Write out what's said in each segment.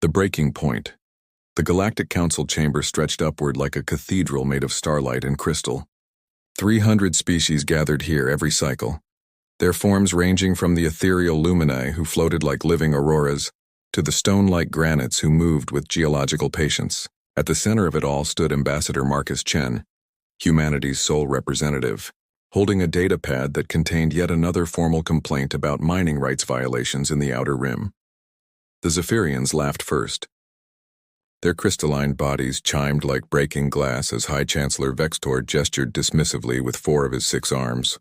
The breaking point. The Galactic Council chamber stretched upward like a cathedral made of starlight and crystal. 300 species gathered here every cycle, their forms ranging from the ethereal luminae who floated like living auroras to the stone-like granites who moved with geological patience. At the center of it all stood Ambassador Marcus Chen, humanity's sole representative, holding a data pad that contained yet another formal complaint about mining rights violations in the Outer Rim. The Zephyrians laughed first. Their crystalline bodies chimed like breaking glass as High Chancellor Vextor gestured dismissively with 4 of his 6 arms.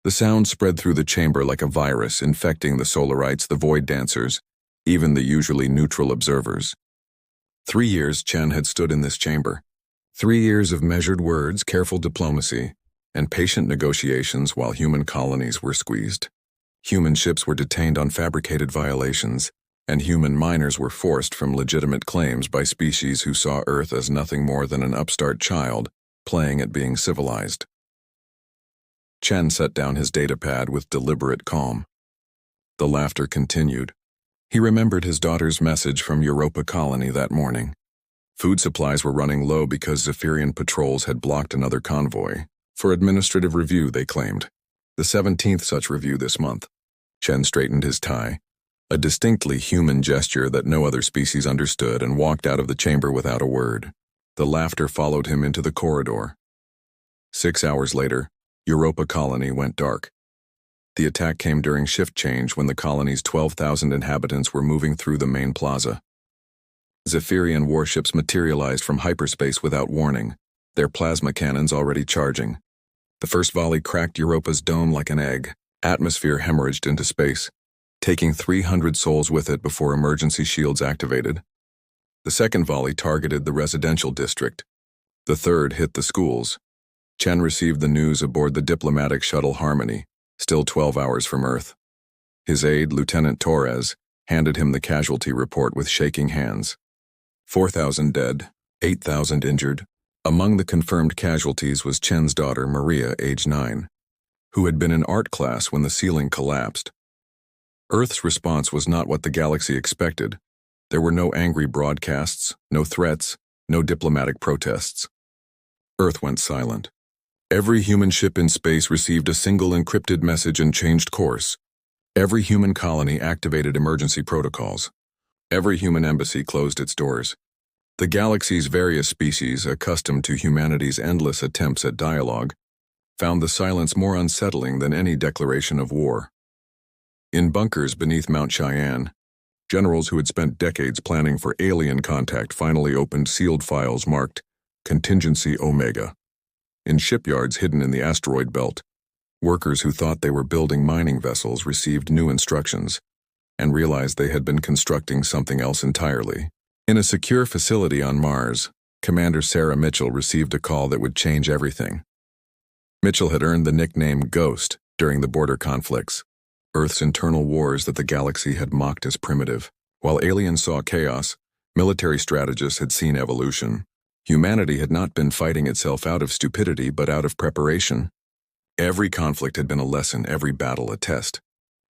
The sound spread through the chamber like a virus, infecting the Solarites, the Void Dancers, even the usually neutral observers. 3 years Chen had stood in this chamber. 3 years of measured words, careful diplomacy, and patient negotiations while human colonies were squeezed. Human ships were detained on fabricated violations, and human miners were forced from legitimate claims by species who saw Earth as nothing more than an upstart child playing at being civilized. Chen set down his data pad with deliberate calm. The laughter continued. He remembered his daughter's message from Europa Colony that morning. Food supplies were running low because Zephyrian patrols had blocked another convoy. For administrative review, they claimed. The 17th such review this month. Chen straightened his tie, a distinctly human gesture that no other species understood, and walked out of the chamber without a word. The laughter followed him into the corridor. 6 hours later, Europa Colony went dark. The attack came during shift change when the colony's 12,000 inhabitants were moving through the main plaza. Zephyrian warships materialized from hyperspace without warning, their plasma cannons already charging. The first volley cracked Europa's dome like an egg. Atmosphere hemorrhaged into space, taking 300 souls with it before emergency shields activated. The second volley targeted the residential district. The third hit the schools. Chen received the news aboard the diplomatic shuttle Harmony, still 12 hours from Earth. His aide, Lieutenant Torres, handed him the casualty report with shaking hands. 4,000 dead, 8,000 injured. Among the confirmed casualties was Chen's daughter, Maria, age 9, who had been in art class when the ceiling collapsed. Earth's response was not what the galaxy expected. There were no angry broadcasts, no threats, no diplomatic protests. Earth went silent. Every human ship in space received a single encrypted message and changed course. Every human colony activated emergency protocols. Every human embassy closed its doors. The galaxy's various species, accustomed to humanity's endless attempts at dialogue, found the silence more unsettling than any declaration of war. In bunkers beneath Mount Cheyenne, generals who had spent decades planning for alien contact finally opened sealed files marked Contingency Omega. In shipyards hidden in the asteroid belt, workers who thought they were building mining vessels received new instructions and realized they had been constructing something else entirely. In a secure facility on Mars, Commander Sarah Mitchell received a call that would change everything. Mitchell had earned the nickname Ghost during the border conflicts, Earth's internal wars that the galaxy had mocked as primitive. While aliens saw chaos, military strategists had seen evolution. Humanity had not been fighting itself out of stupidity but out of preparation. Every conflict had been a lesson, every battle a test.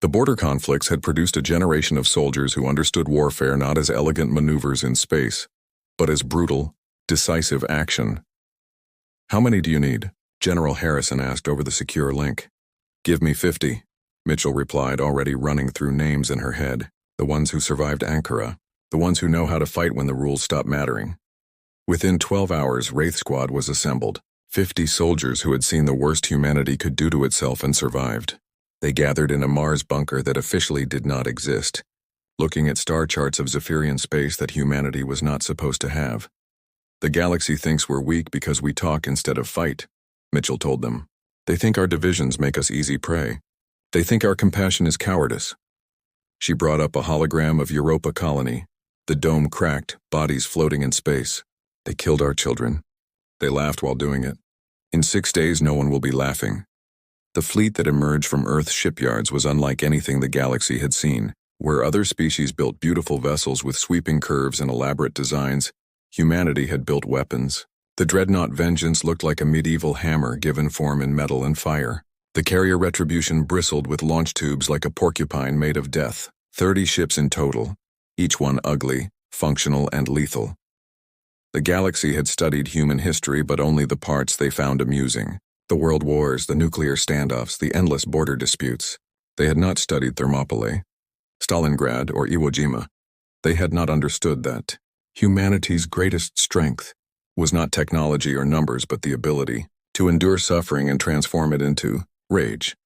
The border conflicts had produced a generation of soldiers who understood warfare not as elegant maneuvers in space, but as brutal, decisive action. "How many do you need?" General Harrison asked over the secure link. "Give me 50, Mitchell replied, already running through names in her head. The ones who survived Ankara, the ones who know how to fight when the rules stop mattering. Within 12 hours, Wraith Squad was assembled, 50 soldiers who had seen the worst humanity could do to itself and survived. They gathered in a Mars bunker that officially did not exist, looking at star charts of Zephyrian space that humanity was not supposed to have. "The galaxy thinks we're weak because we talk instead of fight," Mitchell told them. "They think our divisions make us easy prey. They think our compassion is cowardice." She brought up a hologram of Europa Colony. The dome cracked, bodies floating in space. "They killed our children." They laughed while doing it. "In 6 days, no one will be laughing." The fleet that emerged from Earth's shipyards was unlike anything the galaxy had seen. Where other species built beautiful vessels with sweeping curves and elaborate designs, humanity had built weapons. The dreadnought Vengeance looked like a medieval hammer given form in metal and fire. The carrier Retribution bristled with launch tubes like a porcupine made of death. 30 ships in total, each one ugly, functional and lethal. The galaxy had studied human history, but only the parts they found amusing. The world wars, the nuclear standoffs, the endless border disputes. They had not studied Thermopylae, Stalingrad, or Iwo Jima. They had not understood that humanity's greatest strength was not technology or numbers, but the ability to endure suffering and transform it into rage.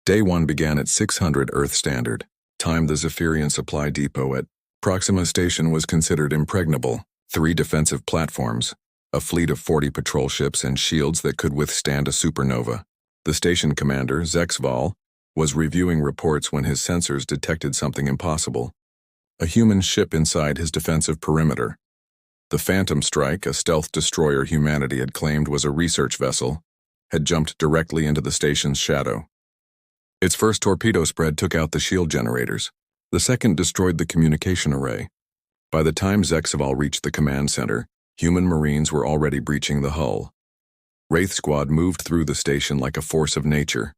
Day 1 began at 600 Earth Standard Time. The Zephyrian supply depot at Proxima Station was considered impregnable. 3 defensive platforms, a fleet of 40 patrol ships, and shields that could withstand a supernova. The station commander, Zexval, was reviewing reports when his sensors detected something impossible: a human ship inside his defensive perimeter. The Phantom Strike, a stealth destroyer humanity had claimed was a research vessel, had jumped directly into the station's shadow. Its first torpedo spread took out the shield generators. The second destroyed the communication array. By the time Zexval reached the command center, human Marines were already breaching the hull. Wraith Squad moved through the station like a force of nature.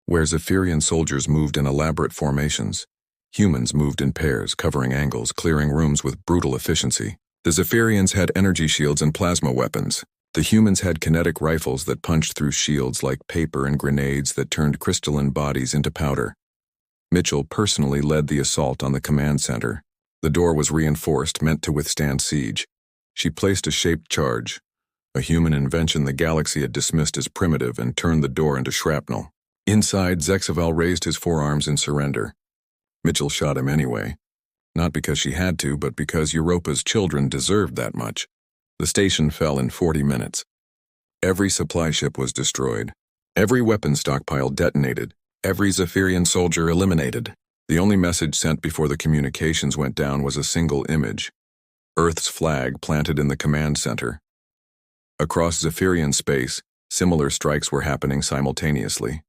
Where Zephyrian soldiers moved in elaborate formations, humans moved in pairs, covering angles, clearing rooms with brutal efficiency. The Zephyrians had energy shields and plasma weapons. The humans had kinetic rifles that punched through shields like paper and grenades that turned crystalline bodies into powder. Mitchell personally led the assault on the command center. The door was reinforced, meant to withstand siege. She placed a shaped charge, a human invention the galaxy had dismissed as primitive, and turned the door into shrapnel. Inside, Zexval raised his forearms in surrender. Mitchell shot him anyway. Not because she had to, but because Europa's children deserved that much. The station fell in 40 minutes. Every supply ship was destroyed. Every weapon stockpile detonated. Every Zephyrian soldier eliminated. The only message sent before the communications went down was a single image: Earth's flag planted in the command center. Across Zephyrian space, similar strikes were happening simultaneously.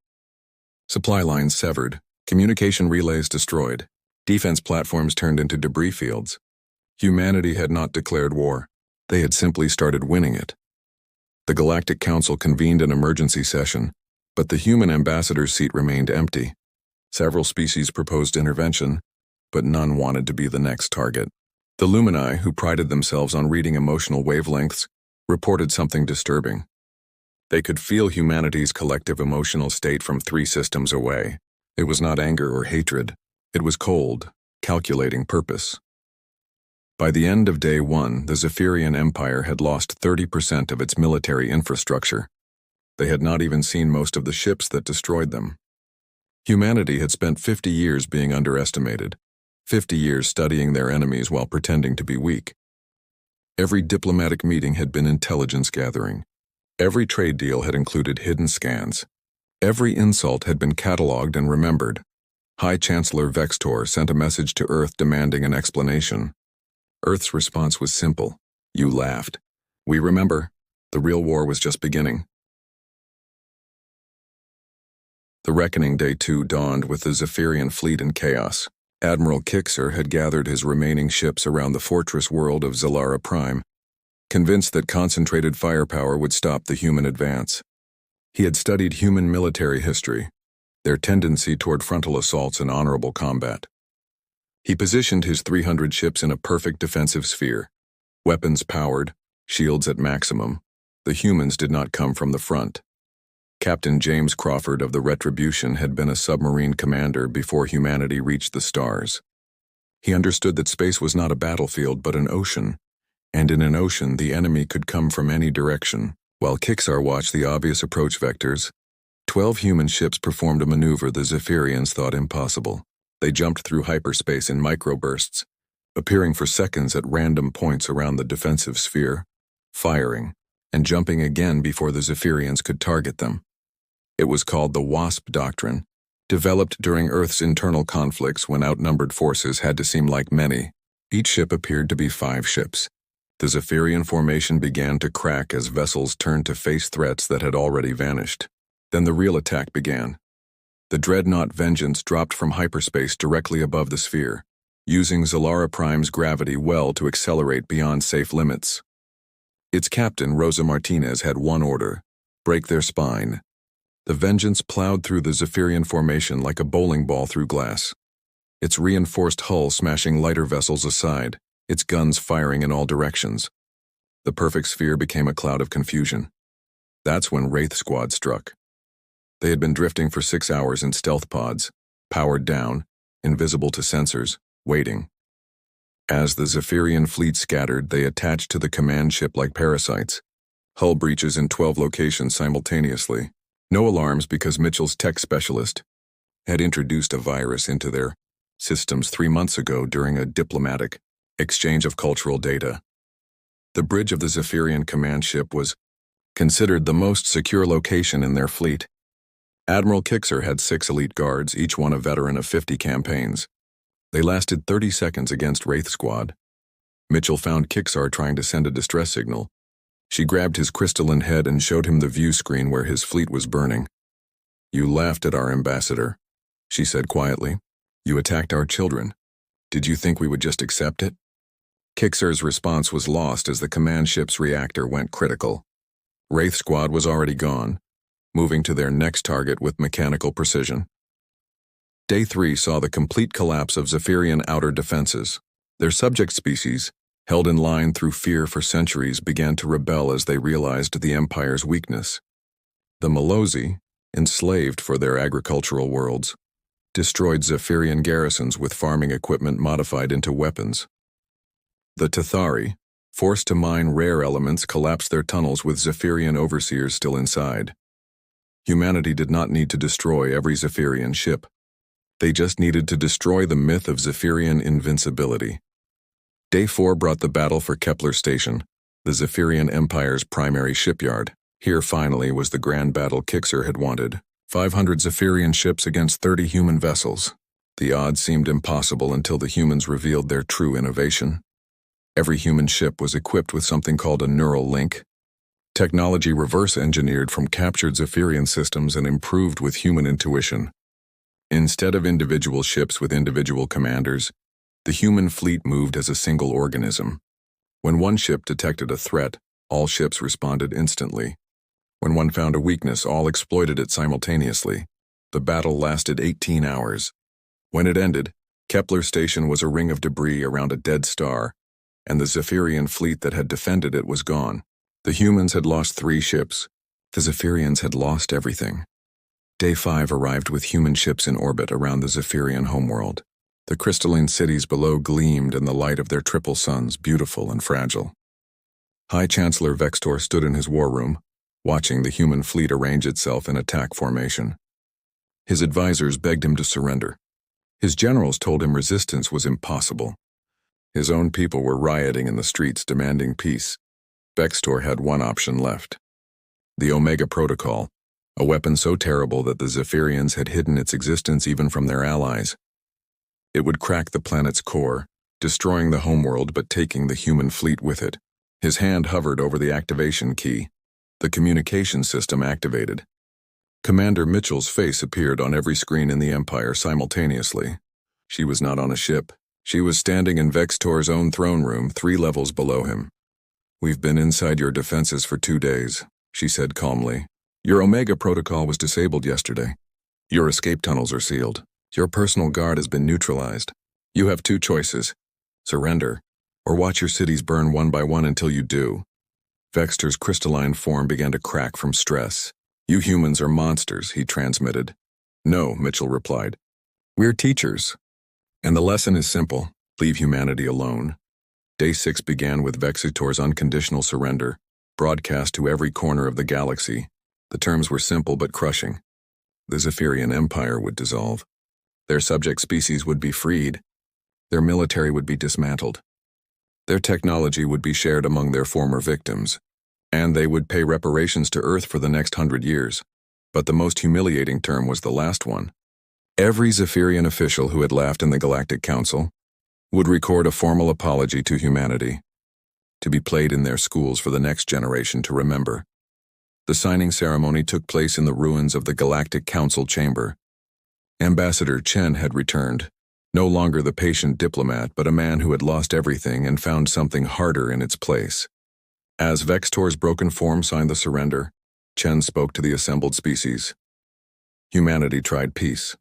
Supply lines severed, communication relays destroyed, defense platforms turned into debris fields. Humanity had not declared war. They had simply started winning it. The Galactic Council convened an emergency session, but the human ambassador's seat remained empty. Several species proposed intervention, but none wanted to be the next target. The Lumini, who prided themselves on reading emotional wavelengths, reported something disturbing. They could feel humanity's collective emotional state from 3 systems away. It was not anger or hatred. It was cold, calculating purpose. By the end of Day 1, the Zephyrian Empire had lost 30% of its military infrastructure. They had not even seen most of the ships that destroyed them. Humanity had spent 50 years being underestimated, 50 years studying their enemies while pretending to be weak. Every diplomatic meeting had been intelligence gathering. Every trade deal had included hidden scans. Every insult had been catalogued and remembered. High Chancellor Vextor sent a message to Earth demanding an explanation. Earth's response was simple: "You laughed. We remember. The real war was just beginning." The reckoning Day 2 dawned with the Zephyrian fleet in chaos. Admiral Kixer had gathered his remaining ships around the fortress world of Zalara Prime, convinced that concentrated firepower would stop the human advance. He had studied human military history, their tendency toward frontal assaults and honorable combat. He positioned his 300 ships in a perfect defensive sphere, weapons powered, shields at maximum. The humans did not come from the front. Captain James Crawford of the Retribution had been a submarine commander before humanity reached the stars. He understood that space was not a battlefield but an ocean, and in an ocean the enemy could come from any direction. While Kixar watched the obvious approach vectors, 12 human ships performed a maneuver the Zephyrians thought impossible. They jumped through hyperspace in microbursts, appearing for seconds at random points around the defensive sphere, firing, and jumping again before the Zephyrians could target them. It was called the WASP Doctrine, developed during Earth's internal conflicts when outnumbered forces had to seem like many. Each ship appeared to be 5 ships. The Zephyrian formation began to crack as vessels turned to face threats that had already vanished. Then the real attack began. The dreadnought Vengeance dropped from hyperspace directly above the sphere, using Zalara Prime's gravity well to accelerate beyond safe limits. Its captain, Rosa Martinez, had one order: break their spine. The Vengeance plowed through the Zephyrian formation like a bowling ball through glass, its reinforced hull smashing lighter vessels aside. its guns firing in all directions. The perfect sphere became a cloud of confusion. That's when Wraith Squad struck. They had been drifting for 6 hours in stealth pods, powered down, invisible to sensors, waiting. As the Zephyrian fleet scattered, they attached to the command ship like parasites. Hull breaches in 12 locations simultaneously. No alarms because Mitchell's tech specialist had introduced a virus into their systems 3 months ago during a diplomatic exchange of cultural data. The bridge of the Zephyrian command ship was considered the most secure location in their fleet. Admiral Kixer had 6 elite guards, each one a veteran of 50 campaigns. They lasted 30 seconds against Wraith Squad. Mitchell found Kixar trying to send a distress signal. She grabbed his crystalline head and showed him the view screen where his fleet was burning. "You laughed at our ambassador," she said quietly. "You attacked our children. Did you think we would just accept it?" Kixar's response was lost as the command ship's reactor went critical. Wraith Squad was already gone, moving to their next target with mechanical precision. Day 3 saw the complete collapse of Zephyrian outer defenses. Their subject species, held in line through fear for centuries, began to rebel as they realized the Empire's weakness. The Malosi, enslaved for their agricultural worlds, destroyed Zephyrian garrisons with farming equipment modified into weapons. The Tathari, forced to mine rare elements, collapsed their tunnels with Zephyrian overseers still inside. Humanity did not need to destroy every Zephyrian ship. They just needed to destroy the myth of Zephyrian invincibility. Day 4 brought the battle for Kepler Station, the Zephyrian Empire's primary shipyard. Here finally was the grand battle Kixer had wanted. 500 Zephyrian ships against 30 human vessels. The odds seemed impossible until the humans revealed their true innovation. Every human ship was equipped with something called a neural link. Technology reverse-engineered from captured Zephyrian systems and improved with human intuition. Instead of individual ships with individual commanders, the human fleet moved as a single organism. When one ship detected a threat, all ships responded instantly. When one found a weakness, all exploited it simultaneously. The battle lasted 18 hours. When it ended, Kepler Station was a ring of debris around a dead star, and the Zephyrian fleet that had defended it was gone. The humans had lost 3 ships. The Zephyrians had lost everything. Day 5 arrived with human ships in orbit around the Zephyrian homeworld. The crystalline cities below gleamed in the light of their triple suns, beautiful and fragile. High Chancellor Vextor stood in his war room, watching the human fleet arrange itself in attack formation. His advisors begged him to surrender. His generals told him resistance was impossible. His own people were rioting in the streets demanding peace. Vextor had one option left: the Omega Protocol, a weapon so terrible that the Zephyrians had hidden its existence even from their allies. It would crack the planet's core, destroying the homeworld but taking the human fleet with it. His hand hovered over the activation key. The communication system activated. Commander Mitchell's face appeared on every screen in the Empire simultaneously. She was not on a ship. She was standing in Vextor's own throne room, 3 levels below him. "We've been inside your defenses for 2 days, she said calmly. "Your Omega Protocol was disabled yesterday. Your escape tunnels are sealed. Your personal guard has been neutralized. You have 2 choices: surrender, or watch your cities burn one by one until you do." Vextor's crystalline form began to crack from stress. "You humans are monsters," he transmitted. "No," Mitchell replied. "We're teachers. And the lesson is simple: leave humanity alone." Day 6 began with Vextor's unconditional surrender, broadcast to every corner of the galaxy. The terms were simple but crushing. The Zephyrian Empire would dissolve. Their subject species would be freed. Their military would be dismantled. Their technology would be shared among their former victims. And they would pay reparations to Earth for the next 100 years. But the most humiliating term was the last one. Every Zephyrian official who had laughed in the Galactic Council would record a formal apology to humanity, to be played in their schools for the next generation to remember. The signing ceremony took place in the ruins of the Galactic Council chamber. Ambassador Chen had returned, no longer the patient diplomat, but a man who had lost everything and found something harder in its place. As Vextor's broken form signed the surrender, Chen spoke to the assembled species. "Humanity tried peace.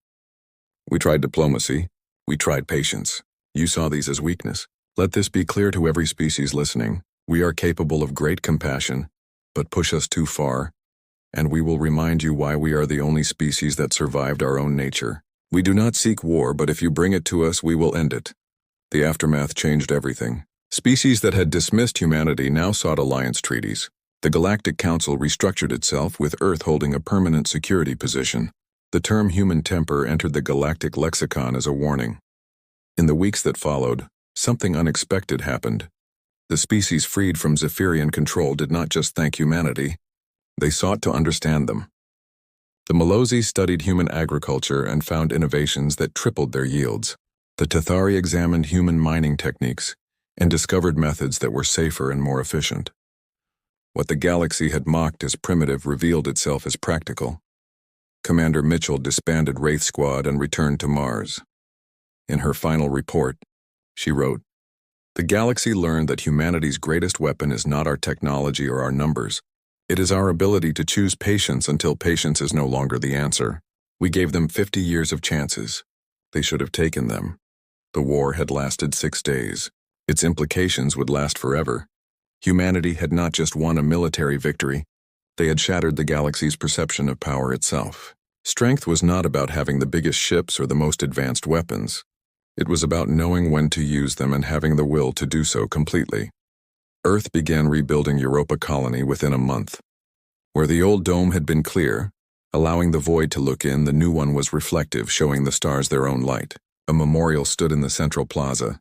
We tried diplomacy. We tried patience. You saw these as weakness. Let this be clear to every species listening. We are capable of great compassion, but push us too far, and we will remind you why we are the only species that survived our own nature. We do not seek war, but if you bring it to us, we will end it. The aftermath changed everything. Species that had dismissed humanity now sought alliance treaties. The Galactic Council restructured itself, with Earth holding a permanent security position. The term human temper entered the galactic lexicon as a warning. In the weeks that followed, something unexpected happened. The species freed from Zephyrian control did not just thank humanity, they sought to understand them. The Malosi studied human agriculture and found innovations that tripled their yields. The Tathari examined human mining techniques and discovered methods that were safer and more efficient. What the galaxy had mocked as primitive revealed itself as practical. Commander Mitchell disbanded Wraith Squad and returned to Mars. In her final report, she wrote, "The galaxy learned that humanity's greatest weapon is not our technology or our numbers. It is our ability to choose patience until patience is no longer the answer. We gave them 50 years of chances. They should have taken them. The war had lasted 6 days. Its implications would last forever. Humanity had not just won a military victory, they had shattered the galaxy's perception of power itself. Strength was not about having the biggest ships or the most advanced weapons. It was about knowing when to use them and having the will to do so completely." Earth began rebuilding Europa Colony within a month. Where the old dome had been clear, allowing the void to look in, the new one was reflective, showing the stars their own light. A memorial stood in the central plaza,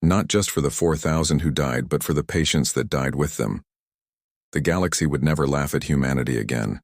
not just for the 4,000 who died, but for the patience that died with them. The galaxy would never laugh at humanity again.